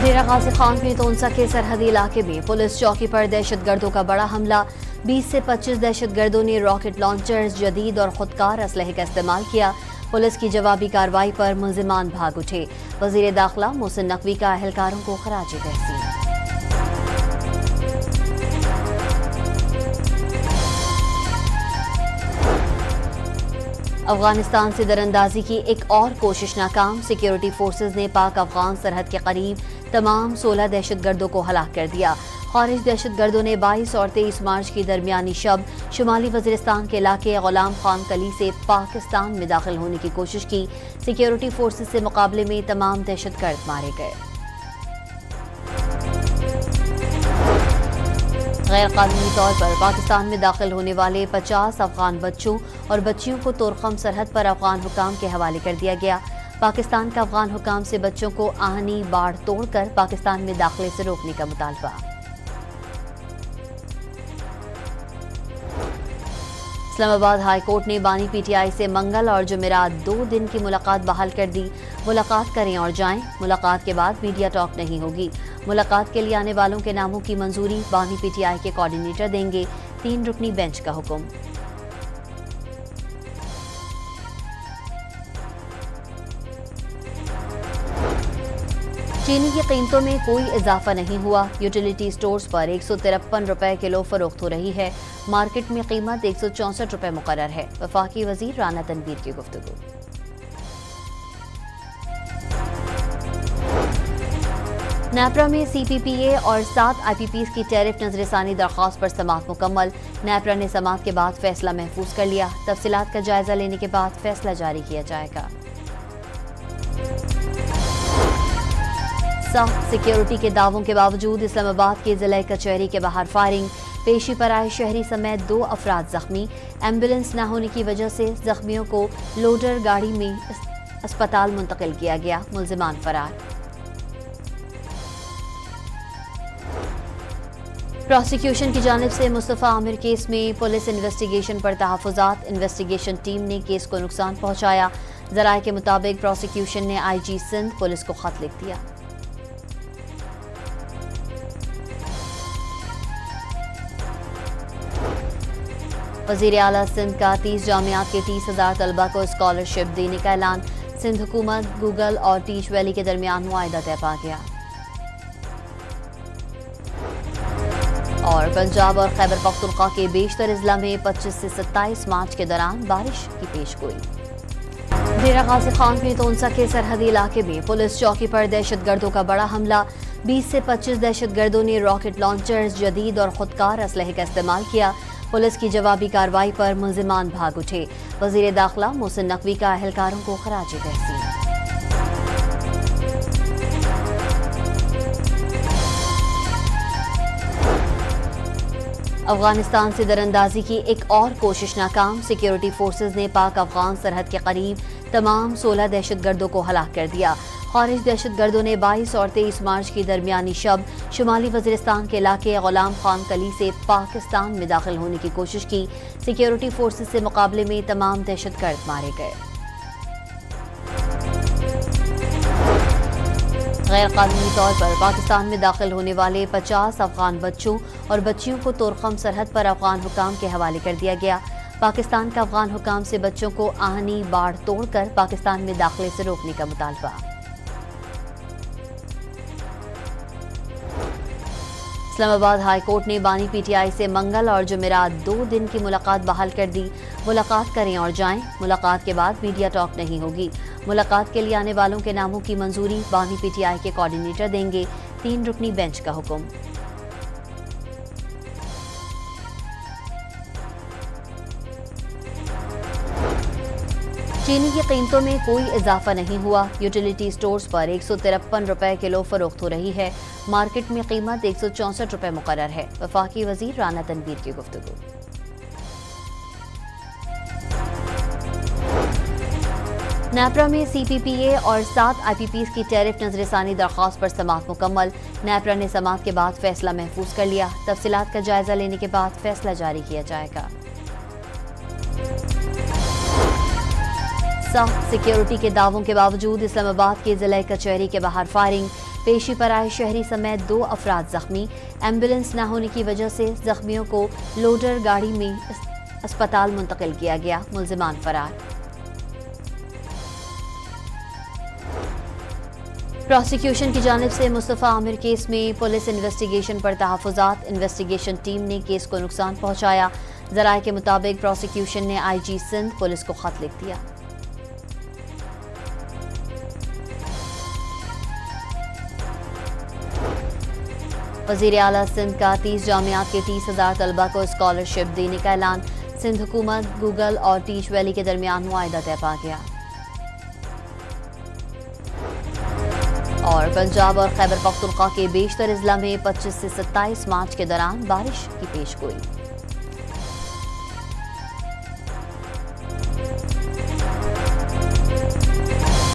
डेरा गाजी खान में तोनसा के सरहदी इलाके में पुलिस चौकी पर दहशतगर्दों का बड़ा हमला। 20 से 25 दहशतगर्दों ने रॉकेट लॉन्चर्स, जदीद और खुदकार असलहे का इस्तेमाल किया। पुलिस की जवाबी कार्रवाई पर मुलजिमान भाग उठे। वजीर दाखिला मोहसिन नकवी का अहलकारों को खराज तहसीन। अफगानिस्तान से दरअंदाजी की एक और कोशिश नाकाम। सिक्योरिटी फोर्सेज ने पाक अफगान सरहद के करीब तमाम 16 दहशतगर्दों को हलाक कर दिया। खारिज दहशतगर्दों ने 22 और 23 मार्च की दरमियानी शब शुमाली वजीरिस्तान के इलाके गुलाम खान कली से पाकिस्तान में दाखिल होने की कोशिश की। सिक्योरिटी फोर्सेज से मुकाबले में तमाम दहशतगर्द मारे गए। गैर कानूनी तौर पर पाकिस्तान में दाखिल होने वाले 50 अफगान बच्चों और बच्चियों को तोरखम सरहद पर अफगान हुकाम के हवाले कर दिया गया। पाकिस्तान का अफगान हुकाम से बच्चों को आहनी बाढ़ तोड़कर पाकिस्तान में दाखिले से रोकने का मुतालबा। इस्लामाबाद हाई कोर्ट ने बानी पीटीआई से मंगल और जुमेरात 2 दिन की मुलाकात बहाल कर दी। मुलाकात करें और जाएं। मुलाकात के बाद मीडिया टॉक नहीं होगी। मुलाकात के लिए आने वालों के नामों की मंजूरी बानी पीटीआई के कोऑर्डिनेटर देंगे। 3 रुकनी बेंच का हुक्म। चीनी की कीमतों में कोई इजाफा नहीं हुआ। यूटिलिटी स्टोर्स पर 153 रुपए किलो फरोख्त हो रही है। मार्केट में कीमत 164 रुपए मुकर्रर है। वफाकी वजीर राना तनवीर की गुफ्तगू। नेपरा में CPPA और 7 IPPs की टैरिफ नजरसानी दरख्वास्त पर समाअत मुकम्मल। नेपरा ने समाअत के बाद फैसला महफूज कर लिया। तफसीलात का जायजा लेने के बाद फैसला जारी किया जाएगा। सख्त सिक्योरिटी के दावों के बावजूद इस्लामाबाद की जिला कचहरी के बाहर फायरिंग। पेशी पर आए शहरी समेत 2 अफराद जख्मी। एम्बुलेंस न होने की वजह से जख्मियों को लोडर गाड़ी में अस्पताल मुंतकिल किया गया। मुलजिमान फरार। प्रोसिक्यूशन की जानिब से मुस्तफ़ा आमिर केस में पुलिस इन्वेस्टिगेशन पर तहफ़्फ़ुज़ात। इन्वेस्टिगेशन टीम ने केस को नुकसान पहुंचाया। ज़राए के मुताबिक प्रोसिक्यूशन ने IG सिंध पुलिस को खत लिख दिया। वज़ीर आला सिंध का 30 जामियात के 30,000 तलबा को स्कॉलरशिप देने का ऐलान। सिंध हुकूमत, गूगल और टीच वैली के दरमियान मुआहिदा तय पा गया। और पंजाब और खैबर पख्तूनख्वा के बेशतर अजला में 25 से 27 मार्च के दौरान बारिश की पेशगोई। डेरा गाजी खान में तोनसा के सरहदी इलाके में पुलिस चौकी पर दहशतगर्दों का बड़ा हमला। 20 से 25 दहशतगर्दों ने रॉकेट लॉन्चर्स, जदीद और खुदकार असलहे का इस्तेमाल किया। पुलिस की जवाबी कार्रवाई पर मुलजिमान भाग उठे। वजीर दाखिला मोहसिन नकवी का अहलकारों को खराज तहसीन। अफगानिस्तान से दरअंदाजी की एक और कोशिश नाकाम। सिक्योरिटी फोर्सेज ने पाक अफगान सरहद के करीब तमाम 16 दहशतगर्दों को हलाक कर दिया। खारिज दहशतगर्दों ने 22 और 23 मार्च की दरमियानी शब शुमाली वजीरिस्तान के इलाके गुलाम खान कली से पाकिस्तान में दाखिल होने की कोशिश की। सिक्योरिटी फोर्सेज से मुकाबले में तमाम दहशतगर्द मारे गए। गैर कानूनी तौर पर पाकिस्तान में दाखिल होने वाले 50 अफगान बच्चों और बच्चियों को तोरखम सरहद पर अफगान हुकाम के हवाले कर दिया गया। पाकिस्तान का अफगान हुकाम से बच्चों को आहनी बाढ़ तोड़कर पाकिस्तान में दाखिले से रोकने का मुतालबा। इस्लामाबाद हाई कोर्ट ने बानी पीटीआई से मंगल और जुमेरात 2 दिन की मुलाकात बहाल कर दी। मुलाकात करें और जाएं। मुलाकात के बाद मीडिया टॉक नहीं होगी। मुलाकात के लिए आने वालों के नामों की मंजूरी बानी पीटीआई के कोऑर्डिनेटर देंगे। 3 रुकनी बेंच का हुक्म। चीनी की कीमतों में कोई इजाफा नहीं हुआ। यूटिलिटी स्टोर्स पर 153 रुपए किलो फरोख्त हो रही है। मार्केट में कीमत 164 रुपए मुकर्रर है। वफाकी वजीर राना तनवीर की गुफ्तगू। नेपरा में CPPA और 7 IPPs की टैरिफ नजरसानी दरख्वास्त पर समाअत मुकम्मल। नेपरा ने समाअत के बाद फैसला महफूज कर लिया। तफसीलात का जायजा लेने के बाद फैसला जारी किया जाएगा। सख्त सिक्योरिटी के दावों के बावजूद इस्लामाबाद की जिला कचहरी के बाहर फायरिंग। पेशी पर आए शहरी समेत 2 अफराद जख्मी। एम्बुलेंस न होने की वजह से जख्मियों को लोडर गाड़ी में अस्पताल मुंतकिल किया गया। मुल्जिमान फरार। प्रोसिक्यूशन की जानिब से मुस्तफ़ा आमिर केस में पुलिस इन्वेस्टिगेशन पर तहफ़्फ़ुज़ात। इन्वेस्टिगेशन टीम ने केस को नुकसान पहुंचाया। ज़राए के मुताबिक प्रोसिक्यूशन ने IG सिंध पुलिस को खत लिख दिया। वज़ीर आला सिंध का 30 जामियात के 30,000 तलबा को स्कॉलरशिप देने का ऐलान। सिंध हुकूमत, गूगल और टीच वैली के दरमियान मुआहिदा तय पा गया। और पंजाब और खैबर पख्तूनख्वा के बेशतर अजला में 25 से 27 मार्च के दौरान बारिश की पेशगोई।